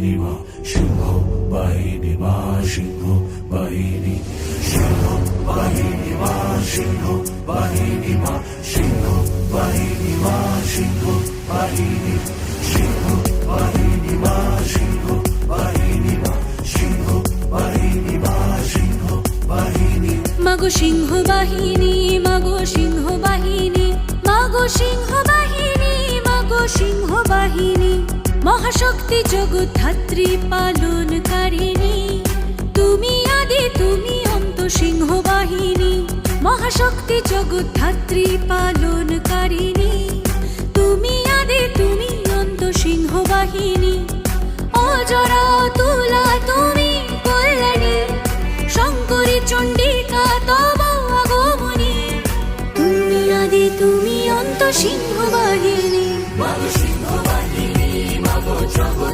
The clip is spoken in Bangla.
বাহিনী মা সিংহ বাহিনী মা সিংহ বাহিনী সিংহ বাহিনী মা সিংহ বাহিনী মা সিংহ বাহিনী মা সিংহ বাহিনী সিংহ বাহিনী মা সিংহ বাহিনী মা সিংহ বাহিনী মা সিংহ বাহিনী মাগো সিংহ বাহিনী মাগো সিংহ বাহিনী মাগো সিংহ বাহিনী মাগো সিংহ বাহিনী মহাশক্তি জগদ্ধাত্রী পালনকারিণী তুমি আদি তুমি অন্ত সিংহ বাহিনী মহাশক্তি জগদ্ধাত্রী পালনকারিণী তুমি আদি তুমি অন্ত সিংহ বাহিনী অজরা তুলা তুমি কল্যাণী শঙ্করী চণ্ডিকা তব আগমনী তুমি আদি তুমি অন্ত সিংহ বাহিনী মাগো সিংহ বাহিনী মাগো জগৎ